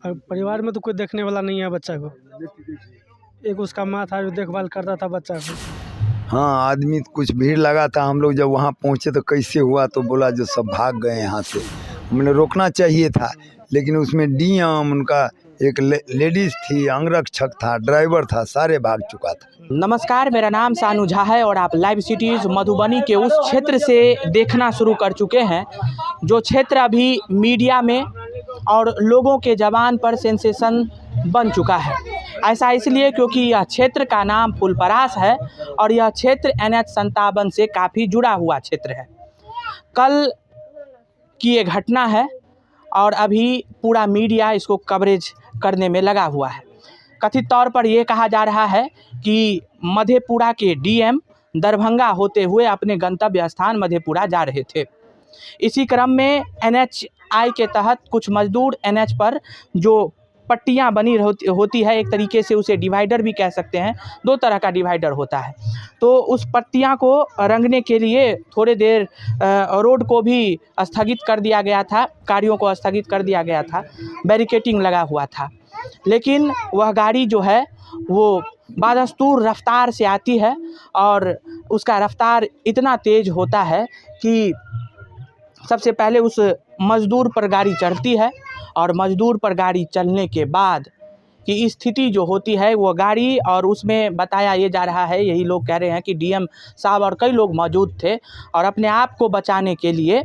और परिवार में तो कोई देखने वाला नहीं है बच्चा को। एक उसका माँ था जो देखभाल करता था बच्चा को। हाँ, आदमी कुछ भीड़ लगा था। हम लोग जब वहाँ पहुँचे तो कैसे हुआ तो बोला जो सब भाग गए यहाँ से। हमने रोकना चाहिए था, लेकिन उसमें डीएम उनका एक लेडीज थी, अंगरक्षक था, ड्राइवर था, सारे भाग चुका था। नमस्कार, मेरा नाम सानू झा है और आप लाइव सिटीज़ मधुबनी के उस क्षेत्र से देखना शुरू कर चुके हैं जो क्षेत्र अभी मीडिया में और लोगों के ज़बान पर सेंसेशन बन चुका है। ऐसा इसलिए क्योंकि यह क्षेत्र का नाम फुलपरास है और यह क्षेत्र NH-57 से काफ़ी जुड़ा हुआ क्षेत्र है। कल की ये घटना है और अभी पूरा मीडिया इसको कवरेज करने में लगा हुआ है। कथित तौर पर यह कहा जा रहा है कि मधेपुरा के डीएम दरभंगा होते हुए अपने गंतव्य स्थान मधेपुरा जा रहे थे। इसी क्रम में NHI के तहत कुछ मजदूर NH पर जो पट्टियां बनी होती है, एक तरीके से उसे डिवाइडर भी कह सकते हैं, दो तरह का डिवाइडर होता है, तो उस पट्टियां को रंगने के लिए थोड़ी देर रोड को भी स्थगित कर दिया गया था, कार्यों को स्थगित कर दिया गया था, बैरिकेटिंग लगा हुआ था। लेकिन वह गाड़ी जो है वो बादस्तूर रफ्तार से आती है और उसका रफ्तार इतना तेज़ होता है कि सबसे पहले उस मज़दूर पर गाड़ी चढ़ती है और मज़दूर पर गाड़ी चलने के बाद की स्थिति जो होती है वो गाड़ी, और उसमें बताया ये जा रहा है, यही लोग कह रहे हैं कि डीएम साहब और कई लोग मौजूद थे और अपने आप को बचाने के लिए,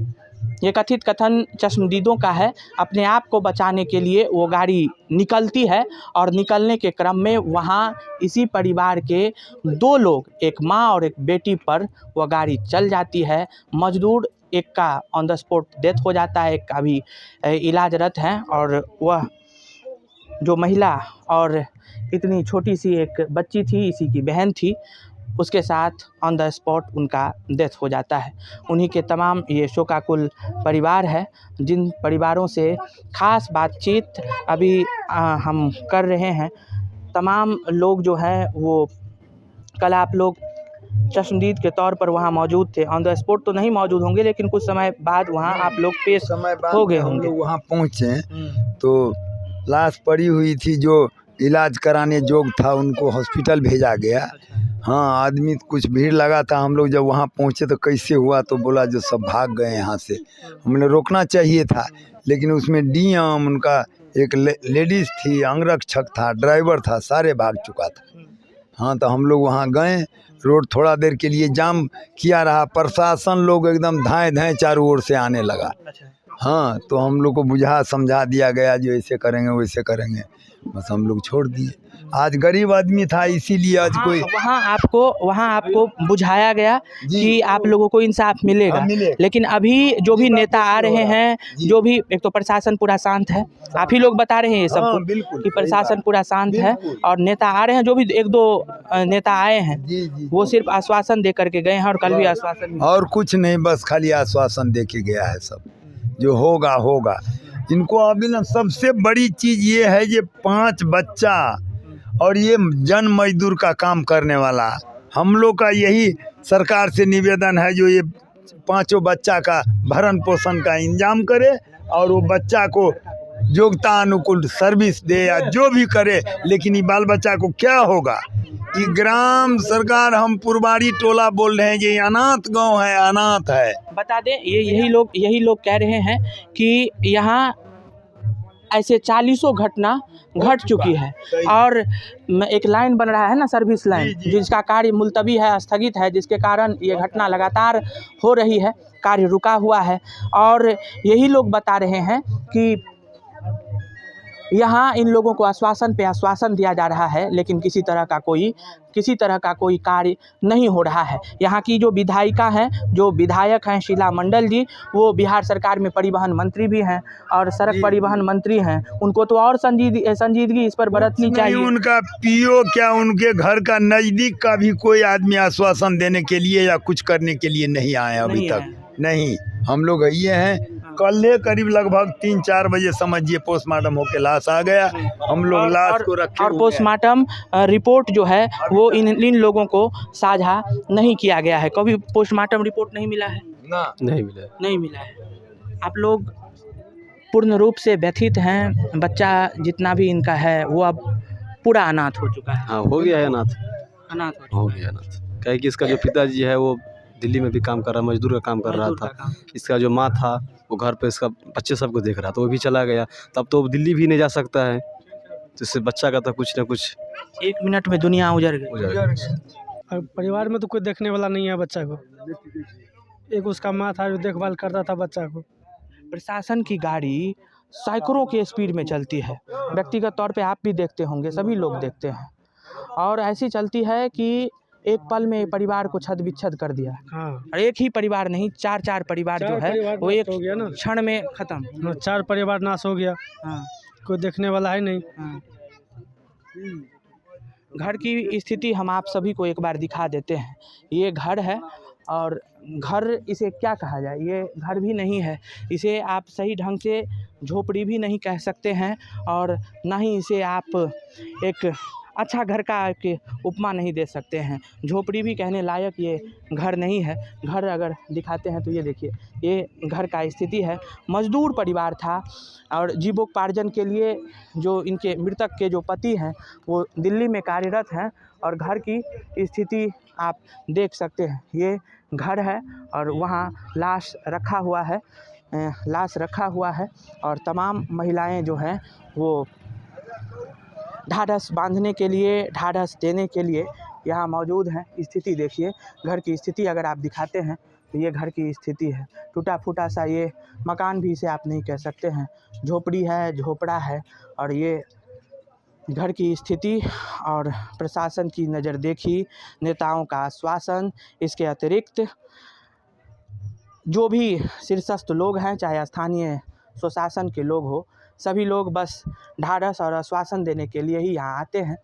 ये कथित कथन चश्मदीदों का है, अपने आप को बचाने के लिए वो गाड़ी निकलती है और निकलने के क्रम में वहाँ इसी परिवार के दो लोग, एक माँ और एक बेटी पर वह गाड़ी चल जाती है। मजदूर एक का ऑन द स्पॉट डेथ हो जाता है, एक का भी इलाजरत हैं, और वह जो महिला और इतनी छोटी सी एक बच्ची थी, इसी की बहन थी, उसके साथ ऑन द स्पॉट उनका डेथ हो जाता है। उन्हीं के तमाम ये शोकाकुल परिवार है, जिन परिवारों से ख़ास बातचीत अभी हम कर रहे हैं। तमाम लोग जो हैं वो कल आप लोग चश्मदीद के तौर पर वहाँ मौजूद थे, ऑन द स्पॉट तो नहीं मौजूद होंगे, लेकिन कुछ समय बाद वहाँ आप लोग पेश हो गए होंगे। वहाँ पहुँचे तो लाश पड़ी हुई थी, जो इलाज कराने जोग था उनको हॉस्पिटल भेजा गया। हाँ, आदमी कुछ भीड़ लगा था। हम लोग जब वहाँ पहुँचे तो कैसे हुआ तो बोला जो सब भाग गए यहाँ से। हमने रोकना चाहिए था, लेकिन उसमें डीएम उनका एक लेडीज थी, अंगरक्षक था, ड्राइवर था, सारे भाग चुका था। हाँ, तो हम लोग वहाँ गए, रोड थोड़ा देर के लिए जाम किया रहा, प्रशासन लोग एकदम धाए धाए चारों ओर से आने लगा। हाँ, तो हम लोग को बुझा समझा दिया गया जो ऐसे करेंगे वैसे करेंगे, बस हम लोग छोड़ दिए। आज गरीब आदमी था इसीलिए आज कोई वहाँ आपको बुझाया गया कि आप लोगों को इंसाफ मिलेगा। लेकिन अभी जो भी नेता आ रहे हैं, जो भी, एक तो प्रशासन पूरा शांत है, आप ही लोग बता रहे हैं ये सब कि प्रशासन पूरा शांत है, और नेता आ रहे हैं, जो भी एक दो नेता आए हैं वो सिर्फ आश्वासन दे करके गए हैं, और कल भी आश्वासन, और कुछ नहीं, बस खाली आश्वासन दे के गया है। सब जो होगा होगा। इनको अभी ना सबसे बड़ी चीज़ ये है, ये 5 बच्चा और ये जन मजदूर का काम करने वाला, हम लोग का यही सरकार से निवेदन है जो ये 5 बच्चा का भरण पोषण का इंतजाम करे और वो बच्चा को योग्यता अनुकूल सर्विस दे या जो भी करे। लेकिन ये बाल बच्चा को क्या होगा? ये ग्राम सरकार, हम पुरबाड़ी टोला बोल रहे हैं, ये अनाथ गांव है, अनाथ है। बता दें, यही लोग कह रहे हैं कि यहाँ ऐसे 40 घटना घट चुकी है और एक लाइन बन रहा है ना, सर्विस लाइन, जिसका कार्य मुलतवी है, स्थगित है, जिसके कारण ये घटना लगातार हो रही है, कार्य रुका हुआ है। और यही लोग बता रहे हैं कि यहाँ इन लोगों को आश्वासन पे आश्वासन दिया जा रहा है, लेकिन किसी तरह का कोई कार्य नहीं हो रहा है। यहाँ की जो विधायिका हैं, जो विधायक हैं शीला मंडल जी, वो बिहार सरकार में परिवहन मंत्री भी हैं और सड़क परिवहन मंत्री हैं, उनको तो और संजीदगी इस पर बरतनी चाहिए। उनका पीओ क्या, उनके घर का नज़दीक का भी कोई आदमी आश्वासन देने के लिए या कुछ करने के लिए नहीं आया अभी तक। नहीं, हम लोग ये हैं, कल करीब लगभग 3-4 बजे समझिए पोस्टमार्टम होके लाश आ गया। हम लोग लाश को रखे, और पोस्टमार्टम रिपोर्ट जो है वो इन लोगों को साझा नहीं किया गया है। कभी पोस्टमार्टम रिपोर्ट नहीं मिला है? नहीं मिला है। आप लोग पूर्ण रूप से व्यथित हैं। बच्चा जितना भी इनका है वो अब पूरा अनाथ हो चुका है। हाँ, हो गया है अनाथ, अनाथ हो गया अनाथ। क्या है कि इसका जो पिताजी है वो दिल्ली में भी काम कर रहा, मजदूर का काम कर रहा था। इसका जो माँ था वो घर पे इसका बच्चे सबको देख रहा था, वो भी चला गया। तब तो दिल्ली भी नहीं जा सकता है, तो इससे बच्चा का तो कुछ ना कुछ 1 मिनट में दुनिया उजड़ गई। हो जाएगा। और परिवार में तो कोई देखने वाला नहीं है बच्चा को। एक उसका माँ था जो देखभाल करता था बच्चा को। प्रशासन की गाड़ी सैकड़ों के स्पीड में चलती है, व्यक्तिगत तौर पे आप भी देखते होंगे, सभी लोग देखते हैं, और ऐसी चलती है कि एक पल में परिवार को छद विच्छद कर दिया। हाँ, और एक ही परिवार नहीं, 4 परिवार जो है वो एक हो गया ना। क्षण में खत्म। 4 परिवार नाश हो गया, हाँ, कोई देखने वाला है नहीं। हाँ। घर की स्थिति हम आप सभी को एक बार दिखा देते हैं। ये घर है, और घर इसे क्या कहा जाए, ये घर भी नहीं है, इसे आप सही ढंग से झोपड़ी भी नहीं कह सकते हैं, और ना ही इसे आप एक अच्छा घर का एक उपमा नहीं दे सकते हैं। झोपड़ी भी कहने लायक ये घर नहीं है। घर अगर दिखाते हैं तो ये देखिए, ये घर का स्थिति है। मजदूर परिवार था, और जीवोपार्जन के लिए जो इनके मृतक के जो पति हैं वो दिल्ली में कार्यरत हैं, और घर की स्थिति आप देख सकते हैं। ये घर है और वहाँ लाश रखा हुआ है, और तमाम महिलाएं जो हैं वो ढाढ़स बांधने के लिए, ढाढ़स देने के लिए यहाँ मौजूद हैं। स्थिति देखिए, घर की स्थिति अगर आप दिखाते हैं तो ये घर की स्थिति है। टूटा फूटा सा ये मकान भी इसे आप नहीं कह सकते हैं, झोपड़ी है, झोपड़ा है, और ये घर की स्थिति। और प्रशासन की नज़र देखी, नेताओं का आश्वासन, इसके अतिरिक्त जो भी शीर्षस्थ लोग हैं, चाहे स्थानीय स्वशासन के लोग हो, सभी लोग बस ढाढ़स और आश्वासन देने के लिए ही यहाँ आते हैं।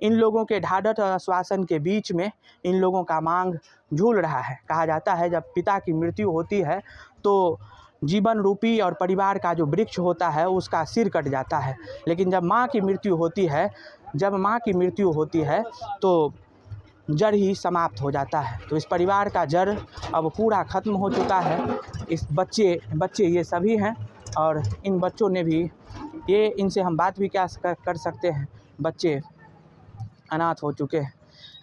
इन लोगों के ढाढ़स और आश्वासन के बीच में इन लोगों का मांग झूल रहा है। कहा जाता है जब पिता की मृत्यु होती है तो जीवन रूपी और परिवार का जो वृक्ष होता है उसका सिर कट जाता है, लेकिन जब माँ की मृत्यु होती है तो जड़ ही समाप्त हो जाता है। तो इस परिवार का जड़ अब पूरा ख़त्म हो चुका है। इस बच्चे ये सभी हैं, और इन बच्चों ने भी इनसे हम बात भी क्या कर सकते हैं, बच्चे अनाथ हो चुके हैं।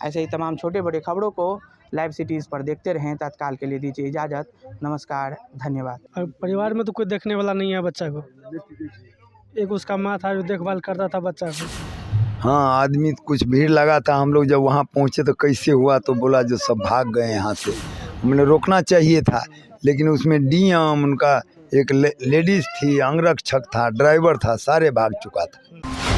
ऐसे ही तमाम छोटे बड़े खबरों को लाइव सिटीज़ पर देखते रहें। तत्काल के लिए दीजिए इजाज़त। नमस्कार, धन्यवाद। और परिवार में तो कोई देखने वाला नहीं है बच्चा को। एक उसका माँ था जो देखभाल करता था बच्चा को। हाँ, आदमी कुछ भीड़ लगा था, हम लोग जब वहाँ पहुँचे तो कैसे हुआ, तो बोला जो सब भाग गए यहाँ से। हमने रोकना चाहिए था, लेकिन उसमें डीएम, उनका एक लेडीज़ थी, अंगरक्षक था, ड्राइवर था, सारे भाग चुका था।